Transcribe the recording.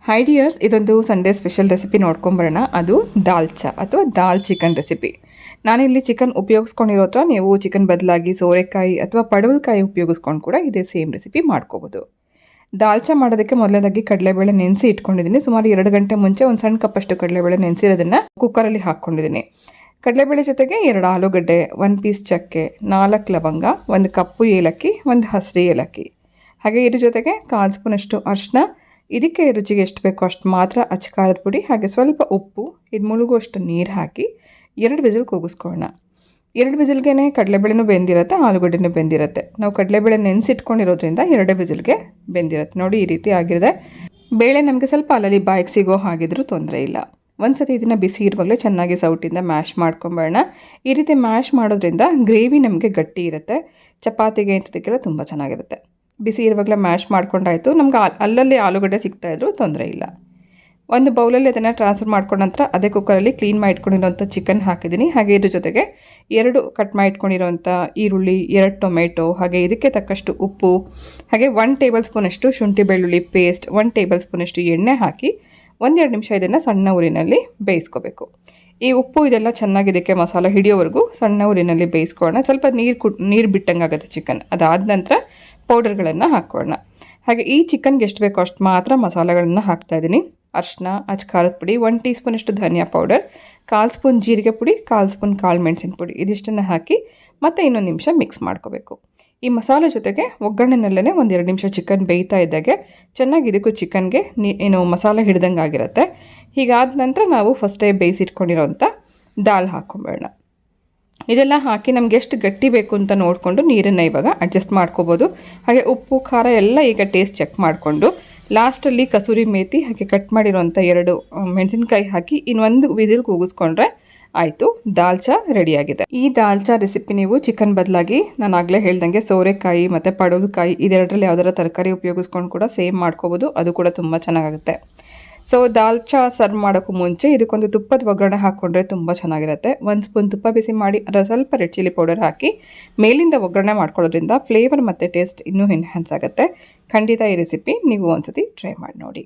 Hi dears, ಇದೊಂದು Sunday special recipe ನೋಡ್ಕೊಂಬರೋಣ. ಅದು ದಾಲ್ಚಾ ಅಥವಾ ದಾಲ್ ಚಿಕನ್ ರೆಸಿಪಿ. ನಾನಿಲ್ಲಿ ಚಿಕನ್ ಉಪಯೋಗಿಸ್ಕೊಂಡಿರೋ ಹತ್ರ ನೀವು ಚಿಕನ್ ಬದಲಾಗಿ ಸೋರೆಕಾಯಿ ಅಥವಾ ಪಡವಲಕಾಯಿ ಉಪಯೋಗಿಸ್ಕೊಂಡು ಕೂಡ ಇದೇ ಸೇಮ್ ರೆಸಿಪಿ ಮಾಡ್ಕೋಬೋದು. ದಾಲ್ಚಾ ಮಾಡೋದಕ್ಕೆ ಮೊದಲನೇದಾಗಿ ಕಡಲೆಬೇಳೆ ನೆನೆಸಿ ಇಟ್ಕೊಂಡಿದ್ದೀನಿ. ಸುಮಾರು 2 ಗಂಟೆ ಮುಂಚೆ ಒಂದು ಸಣ್ಣ ಕಪ್ಪಷ್ಟು ಕಡಲೆಬೇಳೆ ನೆನೆಸಿರೋದನ್ನು ಕುಕ್ಕರಲ್ಲಿ ಹಾಕ್ಕೊಂಡಿದ್ದೀನಿ. ಕಡಲೆಬೇಳೆ ಜೊತೆಗೆ 2 ಆಲೂಗಡ್ಡೆ, 1 ಪೀಸ್ ಚಕ್ಕೆ, 4 ಲವಂಗ, 1 ಕಪ್ಪು ಏಲಕ್ಕಿ, 1 ಹಸಿರು ಏಲಕ್ಕಿ, ಹಾಗೆ ಇದ್ರ ಜೊತೆಗೆ 1/4 ಸ್ಪೂನಷ್ಟು ಅರಿಶಿನ, ಇದಕ್ಕೆ ರುಚಿಗೆ ಎಷ್ಟು ಬೇಕೋ ಅಷ್ಟು ಮಾತ್ರ ಅಚ್ಚ ಖಾರದ ಪುಡಿ, ಹಾಗೆ ಸ್ವಲ್ಪ ಉಪ್ಪು, ಇದು ಮುಳುಗುವಷ್ಟು ನೀರು ಹಾಕಿ 2 ವಿಸಿಲ್ ಕೂಗಿಸ್ಕೊಳ್ಳೋಣ. 2 ವಿಸಿಲ್ಗೆ ಕಡಲೆಬೇಳೆನೂ ಬೆಂದಿರುತ್ತೆ, ಆಲೂಗಡ್ಡೆನೂ ಬೆಂದಿರುತ್ತೆ. ನಾವು ಕಡಲೆಬೇಳೆ ನೆನೆಸಿಟ್ಕೊಂಡಿರೋದ್ರಿಂದ 2 ವಿಸಿಲ್ಗೆ ಬೆಂದಿರುತ್ತೆ. ನೋಡಿ, ಈ ರೀತಿ ಆಗಿರುತ್ತೆ. ಬೇಳೆ ನಮಗೆ ಸ್ವಲ್ಪ ಅಲ್ಲಲ್ಲಿ ಬಾಯಿಗೆ ಸಿಗೋ ಹಾಗಿದ್ರೂ ತೊಂದರೆ ಇಲ್ಲ. ಒಂದು ಸತಿ ಇದನ್ನು ಬಿಸಿ ಇರುವಾಗಲೇ ಚೆನ್ನಾಗಿ ಸೌಟಿಂದ ಮ್ಯಾಶ್ ಮಾಡ್ಕೊಂಬೇಡ. ಈ ರೀತಿ ಮ್ಯಾಶ್ ಮಾಡೋದ್ರಿಂದ ಗ್ರೇವಿ ನಮಗೆ ಗಟ್ಟಿ ಇರುತ್ತೆ. ಚಪಾತಿಗೆ ಇಂಥದಕ್ಕೆಲ್ಲ ತುಂಬ ಚೆನ್ನಾಗಿರುತ್ತೆ. ಬಿಸಿ ಇರುವಾಗಲೇ ಮ್ಯಾಶ್ ಮಾಡ್ಕೊಂಡಾಯಿತು. ನಮ್ಗೆ ಅಲ್ಲಲ್ಲಿ ಆಲೂಗಡ್ಡೆ ಸಿಗ್ತಾಯಿದ್ರು ತೊಂದರೆ ಇಲ್ಲ. ಒಂದು ಬೌಲಲ್ಲಿ ಅದನ್ನು ಟ್ರಾನ್ಸ್ಫರ್ ಮಾಡ್ಕೊಂಡ ನಂತರ ಅದೇ ಕುಕ್ಕರಲ್ಲಿ ಕ್ಲೀನ್ ಮಾಡಿ ಇಟ್ಕೊಂಡಿರೋಂಥ ಚಿಕನ್ ಹಾಕಿದ್ದೀನಿ. ಹಾಗೆ ಇದ್ರ ಜೊತೆಗೆ 2 ಕಟ್ ಮಾಡಿ ಇಟ್ಕೊಂಡಿರೋಂಥ ಈರುಳ್ಳಿ, 2 ಟೊಮೆಟೊ, ಹಾಗೆ ಇದಕ್ಕೆ ತಕ್ಕಷ್ಟು ಉಪ್ಪು, ಹಾಗೆ 1 ಟೇಬಲ್ ಸ್ಪೂನಷ್ಟು ಶುಂಠಿ ಬೆಳ್ಳುಳ್ಳಿ ಪೇಸ್ಟ್, 1 ಟೇಬಲ್ ಸ್ಪೂನಷ್ಟು ಎಣ್ಣೆ ಹಾಕಿ 1-2 ನಿಮಿಷ ಇದನ್ನು ಸಣ್ಣ ಊರಿನಲ್ಲಿ ಬೇಯಿಸ್ಕೋಬೇಕು. ಈ ಉಪ್ಪು ಇದೆಲ್ಲ ಚೆನ್ನಾಗಿ ಇದಕ್ಕೆ ಮಸಾಲೆ ಹಿಡಿಯೋವರೆಗೂ ಸಣ್ಣ ಊರಿನಲ್ಲಿ ಬೇಯಿಸ್ಕೊಳ್ಳೋಣ. ಸ್ವಲ್ಪ ನೀರು ಬಿಟ್ಟಂಗೆ ಆಗುತ್ತೆ ಚಿಕನ್. ಅದಾದ ನಂತರ ಪೌಡರ್ಗಳನ್ನು ಹಾಕ್ಕೊಳ್ಳೋಣ. ಹಾಗೆ ಈ ಚಿಕನ್ಗೆ ಎಷ್ಟು ಬೇಕೋ ಅಷ್ಟು ಮಾತ್ರ ಮಸಾಲೆಗಳನ್ನು ಹಾಕ್ತಾಯಿದ್ದೀನಿ. ಅರಿಶಿನ, ಅಚ್ಚ ಖಾರದ ಪುಡಿ, 1 ಟೀ ಸ್ಪೂನಷ್ಟು ಧನಿಯಾ ಪೌಡರ್, 1/4 ಸ್ಪೂನ್ ಜೀರಿಗೆ ಪುಡಿ, 1/4 ಸ್ಪೂನ್ ಕಾಳು ಮೆಣಸಿನ ಪುಡಿ, ಇದಿಷ್ಟನ್ನು ಹಾಕಿ ಮತ್ತೆ ಇನ್ನೊಂದು ನಿಮಿಷ ಮಿಕ್ಸ್ ಮಾಡ್ಕೋಬೇಕು. ಈ ಮಸಾಲೆ ಜೊತೆಗೆ ಒಗ್ಗರಣೆನಲ್ಲೇ 1-2 ನಿಮಿಷ ಚಿಕನ್ ಬೇಯ್ತಾ ಇದ್ದಾಗೆ ಚೆನ್ನಾಗಿ ಇದಕ್ಕೂ ಚಿಕನ್ಗೆ ಮಸಾಲೆ ಹಿಡ್ದಂಗೆ ಆಗಿರುತ್ತೆ. ಹೀಗಾದ ನಂತರ ನಾವು ಫಸ್ಟೇ ಬೇಯಿಸಿಟ್ಕೊಂಡಿರೋಂಥ ದಾಲ್ ಹಾಕ್ಕೊಂಬೇಡ. ಇದೆಲ್ಲ ಹಾಕಿ ನಮ್ಗೆ ಎಷ್ಟು ಗಟ್ಟಿ ಬೇಕು ಅಂತ ನೋಡಿಕೊಂಡು ನೀರನ್ನು ಇವಾಗ ಅಡ್ಜಸ್ಟ್ ಮಾಡ್ಕೋಬೋದು. ಹಾಗೆ ಉಪ್ಪು ಖಾರ ಎಲ್ಲ ಈಗ ಟೇಸ್ಟ್ ಚೆಕ್ ಮಾಡಿಕೊಂಡು ಲಾಸ್ಟಲ್ಲಿ ಕಸೂರಿ ಮೇಥಿ ಹಾಗೆ ಕಟ್ ಮಾಡಿರೋಂಥ 2 ಮೆಣಸಿನ್ಕಾಯಿ ಹಾಕಿ ಇನ್ನೊಂದು ವಿಸಿಲ್ ಕೂಗಿಸ್ಕೊಂಡ್ರೆ ಆಯಿತು, ದಾಲ್ಚಾ ರೆಡಿಯಾಗಿದೆ. ಈ ದಾಲ್ಚಾ ರೆಸಿಪಿ ನೀವು ಚಿಕನ್ ಬದಲಾಗಿ ನಾನು ಆಗಲೇ ಹೇಳ್ದಂಗೆ ಸೋರೆಕಾಯಿ ಮತ್ತು ಪಡವಲಕಾಯಿ ಇದೆರಡರಲ್ಲಿ ಯಾವ್ದಾರ ತರಕಾರಿ ಉಪಯೋಗಿಸ್ಕೊಂಡು ಕೂಡ ಸೇಮ್ ಮಾಡ್ಕೋಬೋದು. ಅದು ಕೂಡ ತುಂಬ ಚೆನ್ನಾಗಾಗುತ್ತೆ. ಸೊ ದಾಲ್ಚಾ ಸರ್ವ್ ಮಾಡೋಕ್ಕೂ ಮುಂಚೆ ಇದಕ್ಕೊಂದು ತುಪ್ಪದ ಒಗ್ಗರಣೆ ಹಾಕ್ಕೊಂಡ್ರೆ ತುಂಬ ಚೆನ್ನಾಗಿರುತ್ತೆ. 1 ಸ್ಪೂನ್ ತುಪ್ಪ ಬಿಸಿ ಮಾಡಿ ಅದರ ಸ್ವಲ್ಪ ರೆಡ್ ಚಿಲ್ಲಿ ಪೌಡರ್ ಹಾಕಿ ಮೇಲಿಂದ ಒಗ್ಗರಣೆ ಮಾಡ್ಕೊಳ್ಳೋದ್ರಿಂದ ಫ್ಲೇವರ್ ಮತ್ತು ಟೇಸ್ಟ್ ಇನ್ನೂ ಎನ್ಹ್ಯಾನ್ಸ್ ಆಗುತ್ತೆ. ಖಂಡಿತ ಈ ರೆಸಿಪಿ ನೀವು ಒಂದ್ಸತಿ ಟ್ರೈ ಮಾಡಿ ನೋಡಿ.